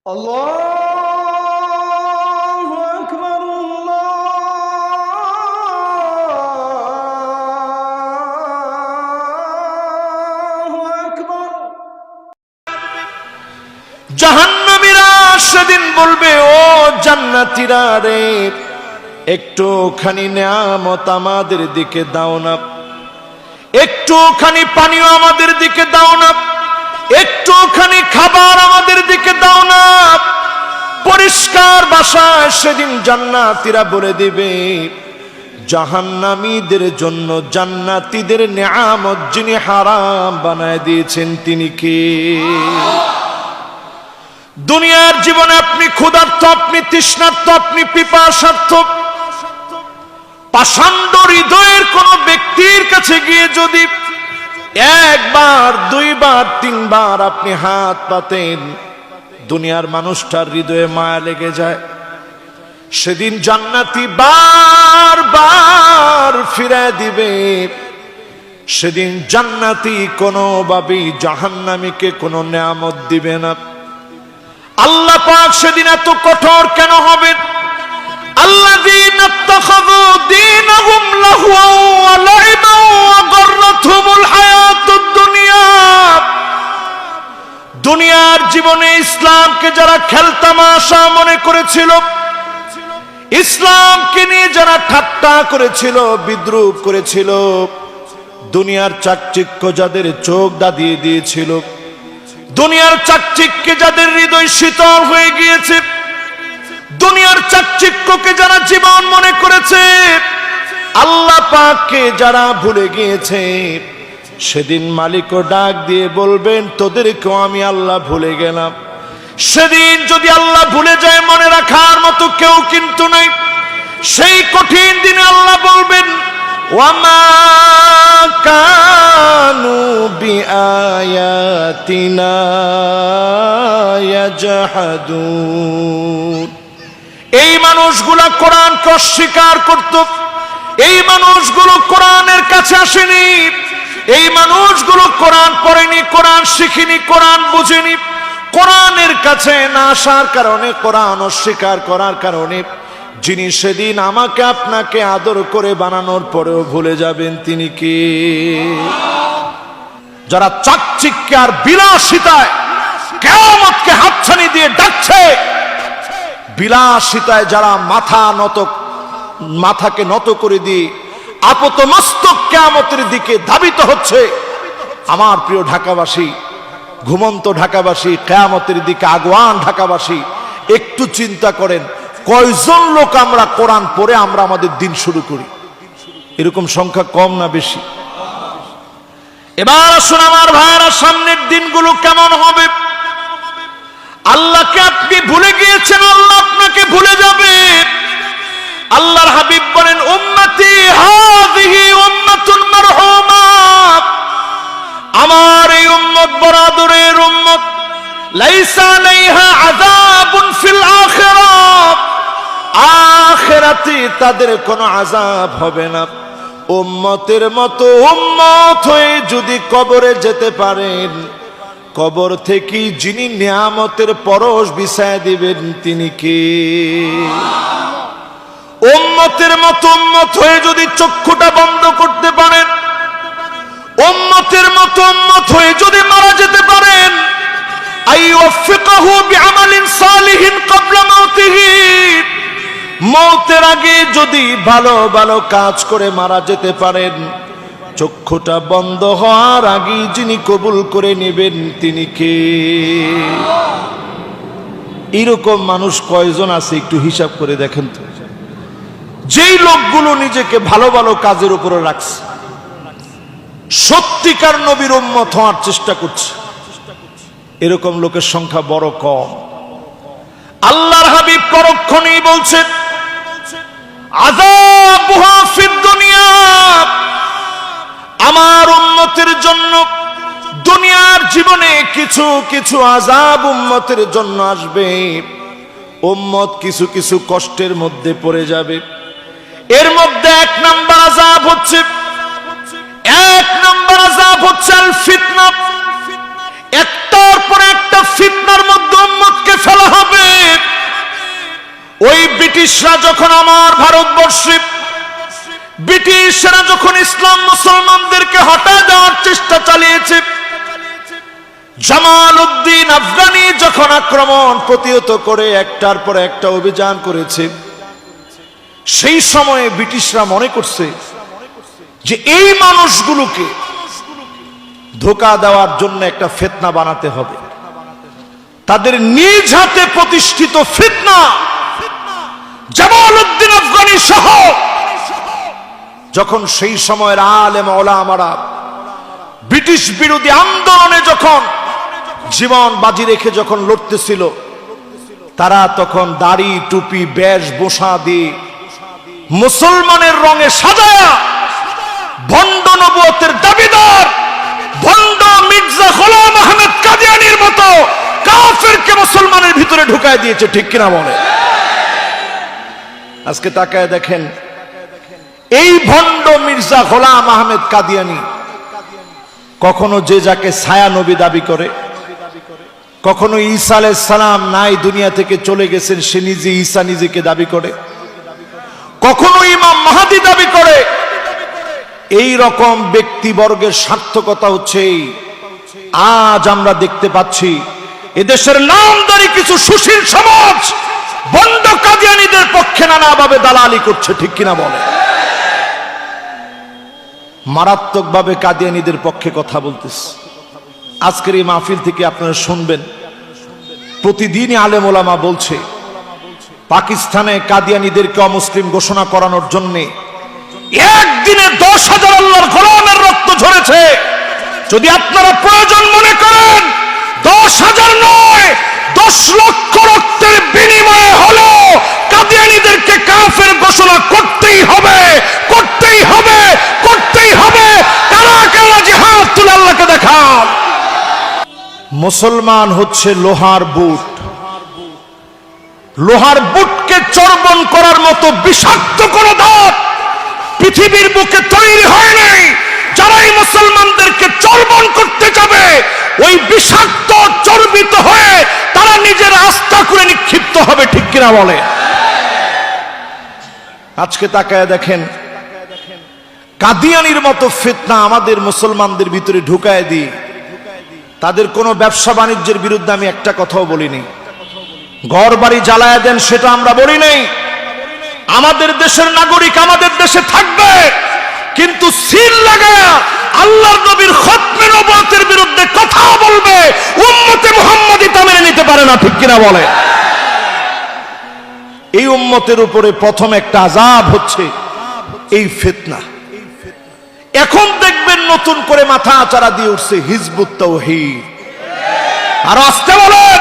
আল্লাহু আকবার, আল্লাহু আকবার। জাহান্নামীরা সেদিন বলবে, ও জান্নাতীরা রে, একটুখানি নিয়ামত আমাদের দিকে দাও না, একটুখানি পানিও আমাদের দিকে দাও না, একটুখানি খাবার আমাদের দিকে দাও না। পরিষ্কার ভাষায় সেদিন জান্নাতীরা বলে দিবে, জাহান্নামীদের জন্য জান্নাতীদের নিয়ামত যিনি হারাম বানায় দিয়েছেন তিনি কে? দুনিয়ার জীবনে আপনি ক্ষুধার্ত, আপনি তৃষ্ণার্ত, আপনি পিপাসার্ত, পাষাণ্ড হৃদয়ের কোন ব্যক্তির কাছে গিয়ে যদি একবার, দুইবার, তিনবার আপনি হাত পাতেন, দুনিয়ার মানুষটার হৃদয়ে মায়া লেগে যায়। সেদিন জান্নাতি বারবার ফিরে দিবে। সেদিন জান্নাতি কোনোভাবেই জাহান্নামীকে কোনো নিয়ামত দিবে না। আল্লাহ পাক সেদিন এত কঠোর কেন হবেন? আল্লাযীনা ইত্তাখাযু দীনাহুম লাহওয়া ওয়া লাইবা ওয়া গাররাতহুমুল হায়াতুদ দুনিয়া। দুনিয়ার জীবনে ইসলামকে যারা খেলতামাশা মনে করেছিল, ইসলামকে নিয়ে যারা ঠাট্টা করেছিল, বিদ্রূপ করেছিল, দুনিয়ার চাকচিক্য যাদের চোখ দাঁড়িয়ে দিয়েছিল, দুনিয়ার চাকচিক্যে যাদের হৃদয় শীতল হয়ে গিয়েছে, দুনিয়ার চাকচিক্যকে যারা জীবন মনে করেছে, আল্লাহ পাককে যারা ভুলে গিয়েছে, সেদিন মালিকও ডাক দিয়ে বলবেন, তোদেরকেও আমি আল্লাহ ভুলে গেলাম। সেদিন যদি আল্লাহ ভুলে যায়, মনে রাখার মতো কেউ কিন্তু নাই। সেই কঠিন দিনে আল্লাহ বলবেন, ওয়ামা কানু বিআয়াতিনা ইয়াজহাদুন। এই মানুষগুলা কোরআনকে অস্বীকার করত, এই মানুষগুলো কোরআনের কাছে আসেনি, এই মানুষগুলো কোরআন পড়েনি, কোরআন শিখিনি, কোরআন বুঝেনি। কোরআনের কাছে না আসার কারণে, কোরআন অস্বীকার করার কারণে যিনি সেদিন আমাকে আপনাকে আদর করে বানানোর পরেও ভুলে যাবেন তিনি কে? যারা চাকচিক্যে আর বিলাসিতায় কিয়ামতকে হাতছানি দিয়ে ডাকছে, বিলাসিতায় যারা মাথাকে নত করে দিয়ে আপাতমস্তক কিয়ামতের দিকে ধাবিত হচ্ছে, আমার প্রিয় ঢাকাবাসী, ঘুমন্ত ঢাকাবাসী, কিয়ামতের দিকে আগুয়ান ঢাকাবাসী, একটু চিন্তা করেন, কয়জন লোক আমরা কোরআন পড়ে আমরা আমাদের দিন শুরু করি? এরকম সংখ্যা কম না বেশি? এবার আসুন আমার ভাইয়েরা, সামনের দিনগুলো কেমন হবে? আল্লাহকে আপনি ভুলে গিয়েছেন, আল্লাহ আপনাকে ভুলে যাবে। আল্লাহর হাবিব বলেন, উম্মতি হাযিহি উম্মাতুন মারহুমা। আমার এই উম্মত বড় আদরের উম্মত, লাইসা আলাইহা আযাবুন ফিল আখিরাহ। আখিরাতে তাদের কোনো আযাব হবে না। উম্মতের মতো উম্মত হয়ে যদি কবরে যেতে পারেন, কবর থেকে যিনি নিয়ামতের পরশ বিছায় দিবেন তিনি কে? উম্মতের মতো উম্মত হয়ে যদি চক্ষুটা বন্ধ করতে পারেন, উম্মতের মতো উম্মত হয়ে যদি মারা যেতে পারেন, আইওয়াফিকাহু বিআমালিন সালিহিন ক্বাবলা মাউতিহি। মওতের আগে যদি ভালো ভালো কাজ করে মারা যেতে পারেন, চক্ষুটা বন্ধ হওয়ার আগে যিনি কবুল করে নেবেন তিনি কে? এরকম মানুষ কয়জন আছে একটু হিসাব করে দেখেন তো। যেই লোকগুলো নিজেকে ভালো ভালো কাজের উপরে রাখছে, সত্যিকার নবীর উম্মত হওয়ার চেষ্টা করছে, এরকম লোকের সংখ্যা বড় কম। আল্লাহর হাবিব পরক্ষণেই বলছেন, আযাবুহা ফিদ দুনিয়া। আমার উম্মতের জন্য দুনিয়ার জীবনে কিছু কিছু আযাব উম্মতের জন্য আসবে। উম্মত কিছু কিছু কষ্টের মধ্যে পড়ে যাবে। এর মধ্যে এক নাম্বার আযাব হচ্ছে আল ফিতনা। একটার পর একটা ফিতনার মধ্যে উম্মতকে ফেলা হবে। ব্রিটিশরা যখন আমার ভারতবর্ষে, ব্রিটিশরা যখন ইসলাম মুসলমানদেরকে হটায় দেওয়ার চেষ্টা চালিয়েছে, জামাল উদ্দিন আফগানি যখন আক্রমণ প্রতিহত করে একটার পর একটা অভিযান করেছে, সেই সময়ে ব্রিটিশরা মনে করছে যে এই মানুষগুলোকে ধোঁকা দেওয়ার জন্য একটা ফিতনা বানাতে হবে। তাদের নিজ হাতে প্রতিষ্ঠিত ফিতনা, জামাল উদ্দিন আফগানি সহ যখন সেই সময়ের আলেম ওলামারা ব্রিটিশ বিরোধী আন্দোলনে যখন জীবন বাজি রেখে যখন লড়তেছিল, তারা তখন দাড়ি টুপি বেশভূষা দিয়ে মুসলমানের রঙে সাজায়া ভণ্ড নবুয়তের দাবিদার ভণ্ড মির্জা গোলাম আহমেদ কাদিয়ানির মতো কাফেরকে মুসলমানের ভিতরে ঢুকায় দিয়েছে, ঠিক কিনা বলে? আজকে তাকায় দেখেন, এই ভণ্ড মির্জা গোলাম আহমেদ কাদিয়ানি কখনো যে যাকে ছায়া নবী দাবি করে, কখনো ঈসা আলাইহিস সালাম নাই দুনিয়া থেকে চলে গেছেন সে নিজে ঈসা নিজেকে দাবি করে, কখনো ইমাম মাহদী দাবি করে। এই রকম ব্যক্তিবর্গের সার্থকতা হচ্ছে আজ আমরা দেখতে পাচ্ছি এদেশের নামদারি কিছু সুশীল সমাজ ভণ্ড কাদিয়ানীদের পক্ষে নানাভাবে দালালি করছে, ঠিক কিনা বলে? মারাত্মকভাবে কাদিয়ানীদের পক্ষে কথা বলতেছে। আজকের এই মাহফিল থেকে আপনারা শুনবেন, প্রতিদিনই আলেম ওলামা বলছে পাকিস্তানে কাদিয়ানীদেরকে অমুসলিম ঘোষণা করানোর জন্য একদিনে 10,000 আল্লাহর গোলামের রক্ত ঝরেছে। যদি আপনারা প্রয়োজন মনে করেন 10,000 নয় 10 লক্ষ রক্তের বিনিময়ে হলো কাদিয়ানীদেরকে কাফের ঘোষণা করতেই হবে, করতেই হবে, করতেই হবে। কারা কারা জিহাদ তুলে আল্লাহকে দেখান। মুসলমান হচ্ছে লোহার বুট, লোহার বুটকে চর্বণ করার মতো বিষাক্ত কোন দাঁত পৃথিবীর বুকে তৈরি হয় নাই। যারাই মুসলমানদেরকে চর্বণ করতে যাবে ওই বিষাক্ত চর্বিত হয়ে তারা নিজের আস্থা করে নিক্ষিপ্ত হবে, ঠিক কিনা বলে? আজকে তাকায় দেখেন, কাদিয়ানির মতো ফিতনা আমাদের মুসলমানদের ভিতরে ঢুকায় দিয়ে তাদের কোনো ব্যবসা বাণিজ্যের বিরুদ্ধে আমি একটা কথাও বলিনি। ঘর বাড়ি জ্বালায় দেন সেটা আমরা বলি নাই। আমাদের দেশের নাগরিক আমাদের দেশে থাকবে, কিন্তু সিল লাগায়া আল্লাহর নবীর খতমে নবুয়তের বিরুদ্ধে কথা বলবে, উম্মতে মুহাম্মাদি তা মেনে নিতে পারে না, ঠিক কিনা বলে? এই উম্মতের উপরে প্রথম একটা আযাব হচ্ছে এই ফিতনা। এখন দেখবেন নতুন করে মাথা আচারা দিয়ে উঠছে হিজবুত তাওহীদ। আর আস্তে বলেন,